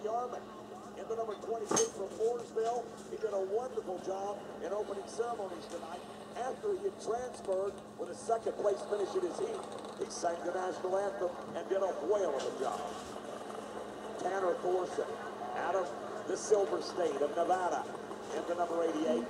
the Army. Into number 22 from Mooresville. He did a wonderful job in opening ceremonies tonight. After he had transferred with a second place finish in his heat, he sang the national anthem and did a whale of a job. Tanner Thorson out of the Silver State of Nevada into number 88.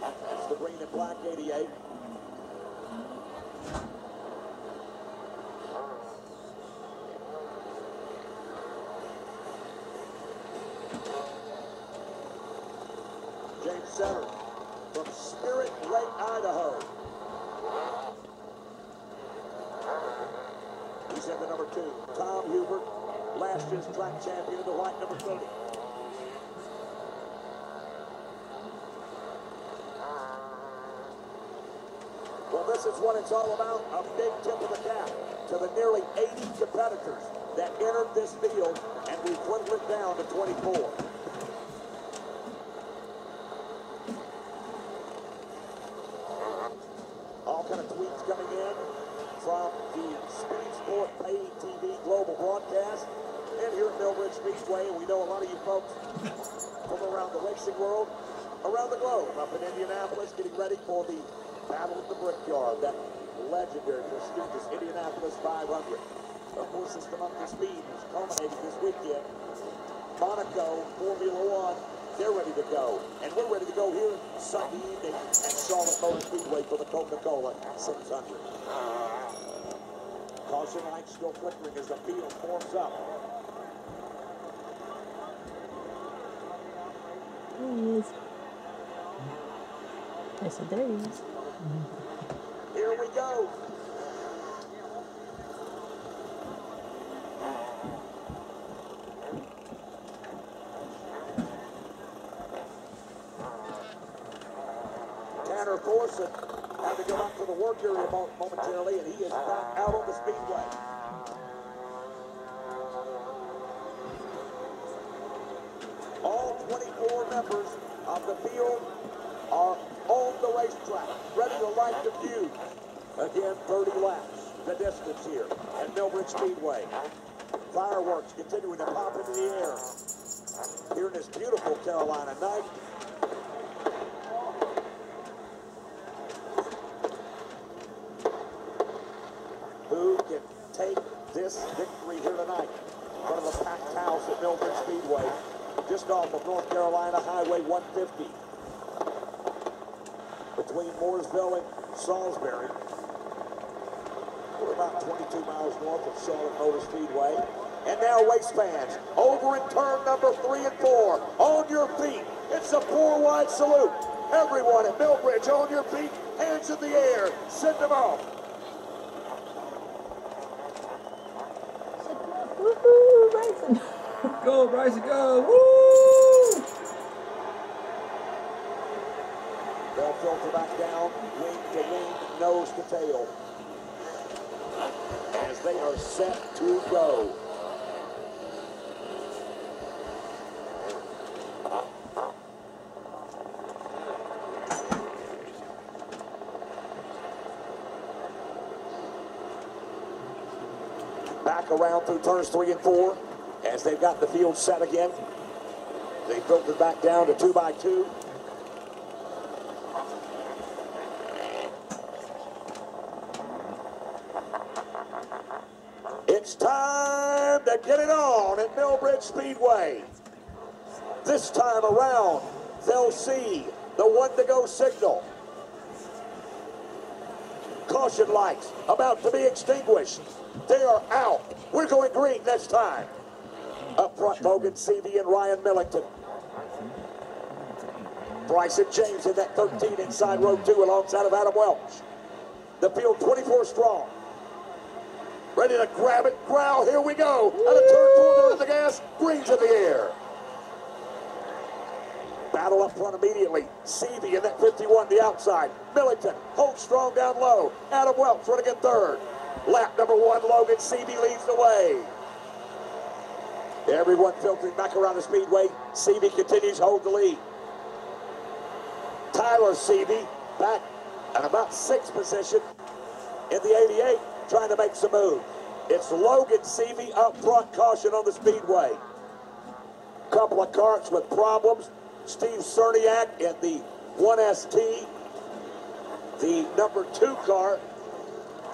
That's the green and black 88. James Center from Spirit Lake, Idaho. He's in the number 2. Tom Hubert, last year's track champion, the white number 30. Well, this is what it's all about. A big tip of the cap to the nearly 80 competitors that entered this field, and we've whittled it down to 24. All kind of tweets coming in from the Speedsport TV global broadcast and here at Millbridge Speedway. We know a lot of you folks from around the racing world, around the globe, up in Indianapolis, getting ready for the Battle at the Brickyard, that legendary, prestigious Indianapolis 500. Of course, it's the month of speed is culminating this weekend. Monaco, Formula One, they're ready to go. And we're ready to go here Sunday evening at Charlotte Motor Speedway for the Coca-Cola 600. Caution lights still flickering as the field forms up. There he is. I said, there he is. Here we go. Tanner Thorson had to go back to the work area momentarily, and he is back out on the speedway. All 24 members of the field are on the racetrack, ready to light the fuse. Again, 30 laps, the distance here at Millbridge Speedway. Fireworks continuing to pop into the air here in this beautiful Carolina night. Who can take this victory here tonight in front of a packed house at Millbridge Speedway, just off of North Carolina Highway 150, between Mooresville and Salisbury. We're about 22 miles north of Charlotte Motor Speedway. And now race fans, over in turn number 3 and 4, on your feet. It's a 4-wide salute. Everyone at Millbridge, on your feet, hands in the air, send them off. Woohoo, Bricen. Go, Bricen, go. Woo! They'll filter back down, wing to wing, nose to tail, as they are set to go. Back around through turns 3 and 4, as they've got the field set again. They filtered back down to 2x2. It's time to get it on at Millbridge Speedway. This time around, they'll see the one-to-go signal. Caution lights about to be extinguished. They are out. We're going green this time. Up front, Logan Seavey and Ryan Millington. Bricen James in that 13 inside row 2 alongside of Adam Welch. The field 24 strong. Ready to grab it, growl, here we go. Out of turn 4, they're in the gas, green's in the air. Battle up front immediately. Seavey in that 51, the outside. Millington holds strong down low. Adam Welch running in third. Lap number 1, Logan Seavey leads the way. Everyone filtering back around the speedway. Seavey continues to hold the lead. Tyler Seavey back at about 6th position in the 88, trying to make some moves. It's Logan Seavey up front, caution on the speedway. Couple of carts with problems. Steve Cerniak in the 1ST. The number 2 car,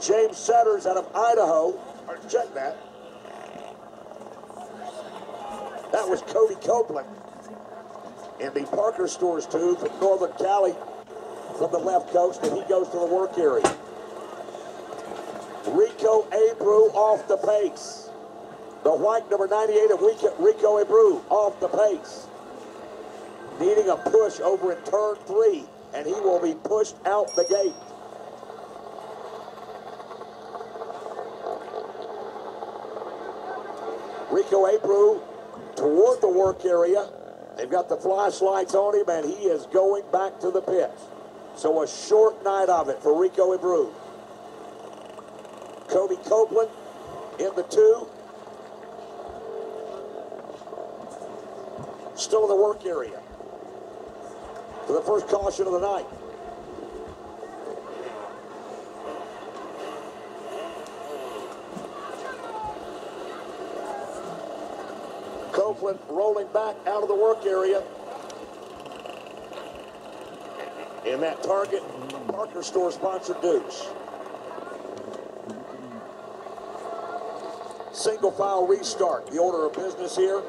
James Setters out of Idaho. Check that. That was Cody Copeland in the Parker Stores 2 from Northern Cali from the left coast, and he goes to the work area. Rico Abreu off the pace. The white number 98 of Rico Abreu off the pace. Needing a push over in turn 3, and he will be pushed out the gate. Rico Abreu toward the work area. They've got the flashlights on him, and he is going back to the pits. So a short night of it for Rico Abreu. Cody Copeland in the 2. Still in the work area for the first caution of the night. Copeland rolling back out of the work area. In that Target Parker Store sponsored deuce. Single file restart, the order of business here,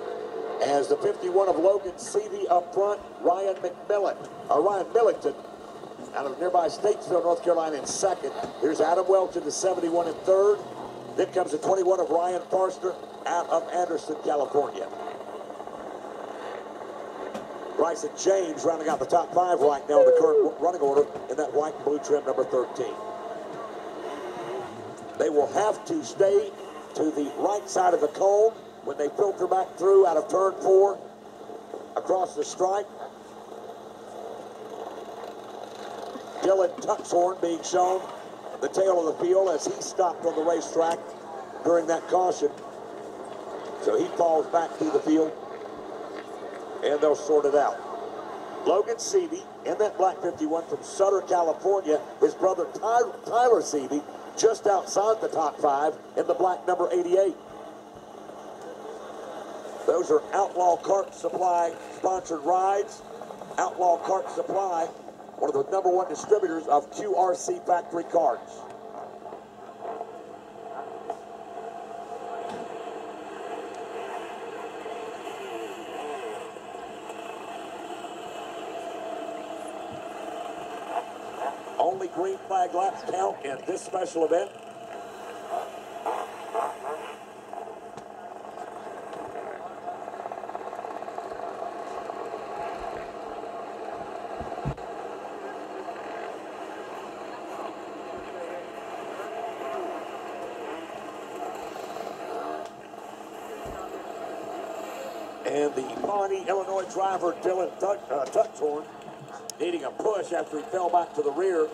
as the 51 of Logan Seavey up front, Ryan Millington out of nearby Statesville, North Carolina in second. Here's Adam Welch in the 71 in third. Then comes the 21 of Ryan Forster out of Anderson, California. Bricen James rounding out the top 5 right now in the current running order in that white and blue trim number 13. They will have to stay to the right side of the cone when they filter back through out of turn 4 across the stripe. Dylan Tuxhorn being shown the tail of the field as he stopped on the racetrack during that caution. So he falls back through the field, and they'll sort it out. Logan Seavey in that black 51 from Sutter, California. His brother Tyler Seavey just outside the top 5 in the black number 88. Those are Outlaw Kart Supply sponsored rides. Outlaw Kart Supply, one of the number 1 distributors of QRC factory carts. Only green flag laps count in this special event. And the Pawnee, Illinois driver, Dylan Tuxhorn, needing a push after he fell back to the rear.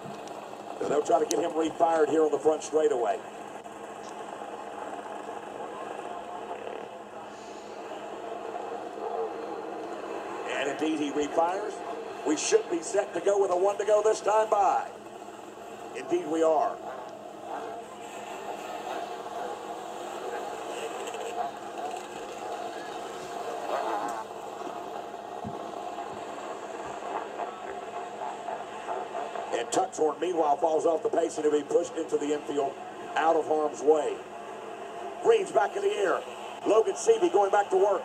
And they'll try to get him refired here on the front straightaway. And indeed, he refires. We should be set to go with a 1 to go this time by. Indeed, we are. Tuxhorn, meanwhile, falls off the pace and he'll be pushed into the infield out of harm's way. Green's back in the air. Logan Seavey going back to work.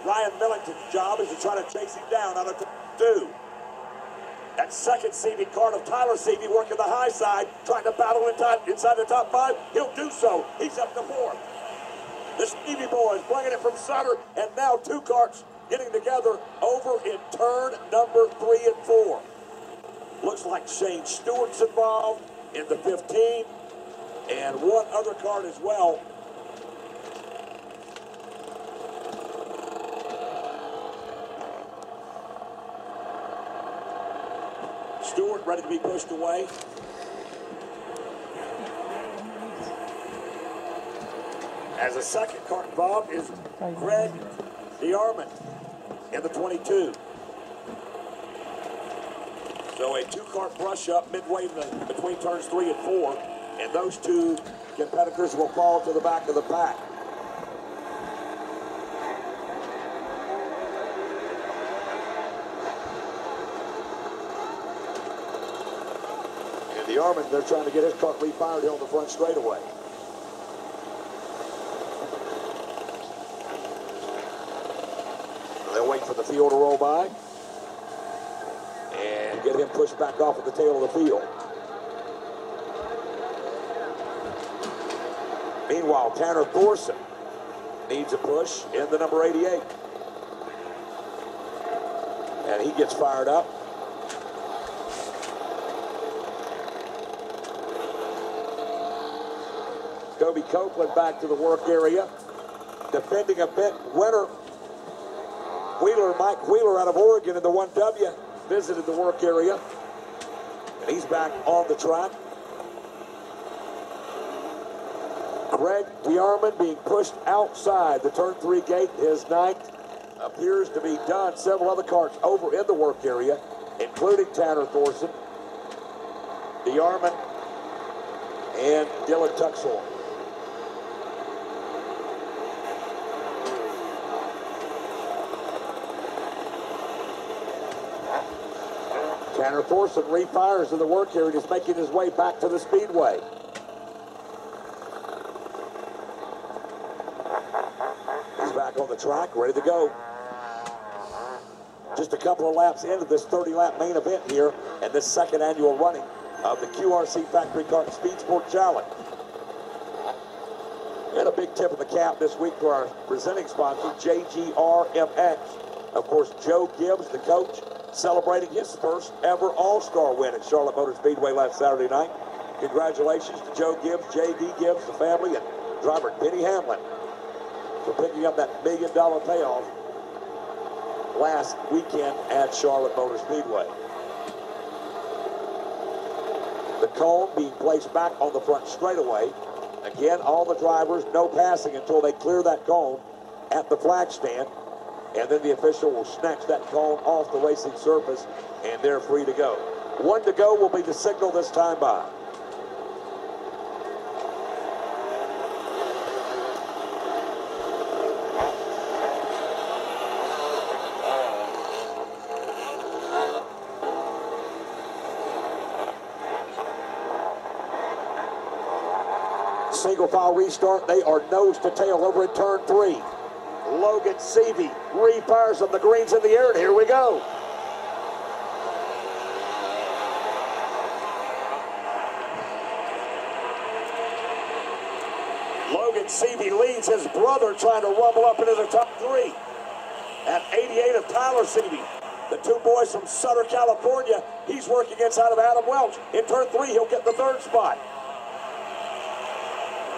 Ryan Millington's job is to try to chase him down out of 2. That second Seavey cart of Tyler Seavey working the high side, trying to battle inside the top 5. He'll do so. He's up to 4th. The Seavey boys bringing it from Sutter, and now 2 carts getting together over in turn number 3 and 4. Looks like Shane Stewart's involved in the 15, and 1 other cart as well. Stewart ready to be pushed away. As a second cart involved is Greg DeArmond in the 22. So a 2-cart brush up midway between turns 3 and 4, and those 2 competitors will fall to the back of the pack. And the Armin, they're trying to get his cart refired here on the front straightaway. They'll wait for the field to roll by and get him pushed back off at the tail of the field. Meanwhile, Tanner Thorson needs a push in the number 88. And he gets fired up. Toby Copeland back to the work area. Defending a bit winner. Mike Wheeler out of Oregon in the 1W visited the work area. And he's back on the track. Greg Bjarman being pushed outside the turn 3 gate. His night appears to be done. Several other carts over in the work area, including Tanner Thorson, Bjarman, and Dylan Tuxhorn. Tanner Thorson refires in the work area and is making his way back to the speedway. He's back on the track, ready to go. Just a couple of laps into this 30-lap main event here and this second annual running of the QRC Factory Kart Speedsport Challenge. And a big tip of the cap this week to our presenting sponsor, JGRMX. Of course, Joe Gibbs, the coach, celebrating his first ever All-Star win at Charlotte Motor Speedway last Saturday night. Congratulations to Joe Gibbs, J.D. Gibbs, the family, and driver Denny Hamlin for picking up that $1 million payoff last weekend at Charlotte Motor Speedway. The cone being placed back on the front straightaway. Again, all the drivers, no passing until they clear that cone at the flag stand. And then the official will snatch that cone off the racing surface, and they're free to go. 1 to go will be the signal this time by. Single file restart. They are nose to tail over in turn 3. Logan Seavey refires on the greens in the air, and here we go. Logan Seavey leads his brother, trying to rumble up into the top 3. At 88 of Tyler Seavey. The two boys from Sutter, California. He's working inside of Adam Welch. In turn 3, he'll get the 3rd spot.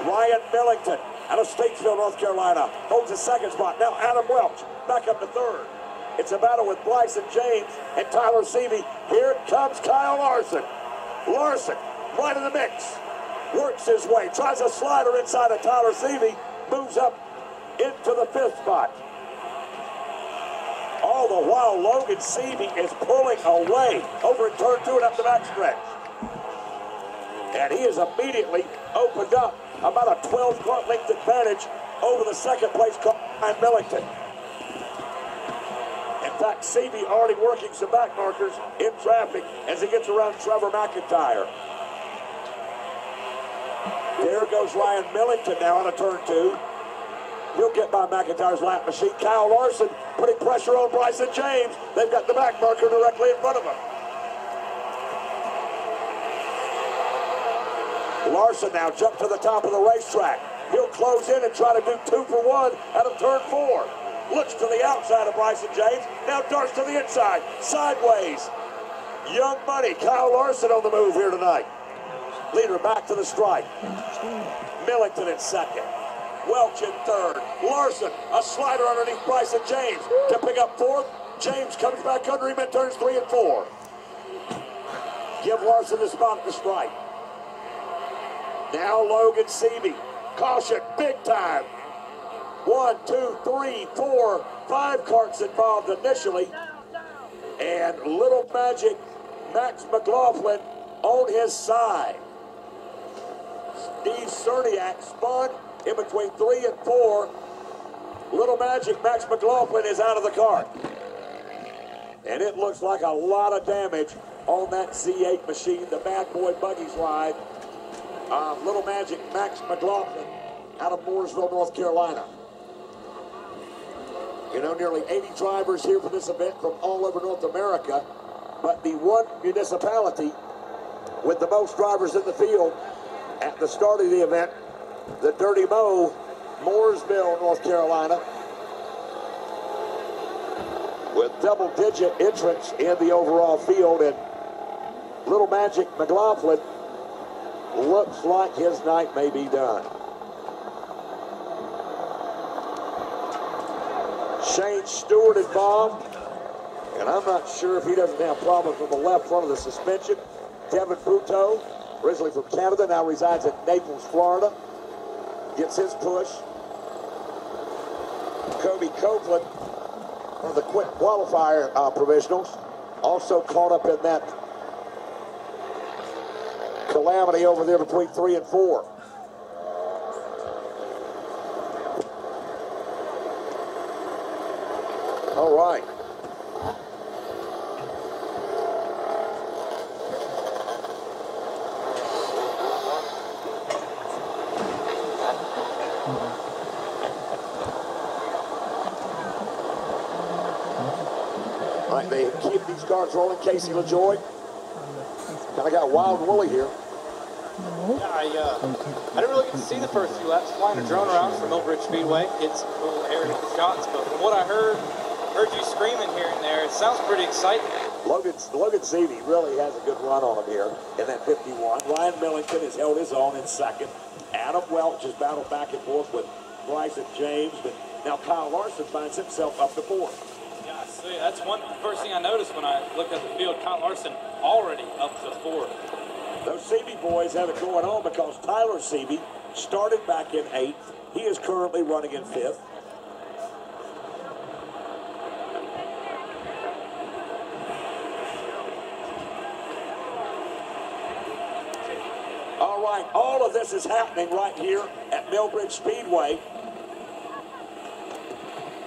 Ryan Millington out of Statesville, North Carolina, holds the 2nd spot. Now Adam Welch back up to 3rd. It's a battle with Bricen James and Tyler Seavey. Here comes Kyle Larson. Larson, right in the mix. Works his way, tries a slider inside of Tyler Seavey, moves up into the 5th spot. All the while, Logan Seavey is pulling away over in turn 2 and up the backstretch. And he is immediately opened up about a 12-car length advantage over the 2nd place car behind Millington. In fact, Seavey already working some back markers in traffic as he gets around Trevor McIntyre. There goes Ryan Millington now on a turn 2. He'll get by McIntyre's lap machine. Kyle Larson putting pressure on Bricen James. They've got the back marker directly in front of him. Larson now jumped to the top of the racetrack. He'll close in and try to do 2 for 1 out of turn 4. Looks to the outside of Bricen James. Now darts to the inside. Sideways. Young Money. Kyle Larson on the move here tonight. Leader back to the stripe. Millington in 2nd. Welch in 3rd. Larson, a slider underneath Bricen James to pick up 4th. James comes back under him in turns 3 and 4. Give Larson the spot at the stripe. Now Logan Seavey. Caution, big time. 1, 2, 3, 4, 5 carts involved initially. And Little Magic Max McLaughlin on his side. Steve Cerniak spun in between 3 and 4. Little Magic Max McLaughlin is out of the car. And it looks like a lot of damage on that Z8 machine, the Bad Boy Buggies ride. Little Magic Max McLaughlin out of Mooresville, North Carolina. You know, nearly 80 drivers here for this event from all over North America, but the one municipality with the most drivers in the field at the start of the event, the Dirty Mo, Mooresville, North Carolina, with double-digit entrants in the overall field, and Little Magic McLaughlin looks like his night may be done. Shane Stewart involved, and I'm not sure if he doesn't have problems from the left front of the suspension. Devin Buteau, originally from Canada, now resides in Naples, Florida, gets his push. Kobe Copeland, one of the quick qualifier provisionals, also caught up in that calamity over there between 3 and 4. All right. All right, they keep these cars rolling. Casey LaJoy. Kind of got Wild Willie here. Yeah, I didn't really get to see the first few laps flying a drone around from Millbridge Speedway. It's some cool aerial shots, but from what I heard you screaming here and there, it sounds pretty exciting. Logan Seavey really has a good run on him here in that 51. Ryan Millington has held his own in second. Adam Welch has battled back and forth with Bricen James, but now Kyle Larson finds himself up to 4th. Yeah, see, that's first thing I noticed when I looked at the field. Kyle Larson already up to 4th. Those Seavey boys have it going on because Tyler Seavey started back in 8th. He is currently running in 5th. All right, all of this is happening right here at Millbridge Speedway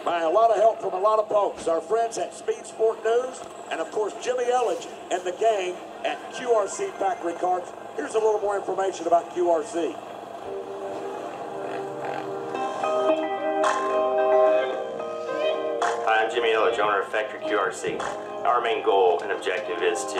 by a lot of help from a lot of folks. Our friends at Speedsport News, and of course Jimmy Elledge and the gang at QRC Factory Carts. Here's a little more information about QRC. Hi, I'm Jimmy Elledge, owner of Factory QRC. Our main goal and objective is to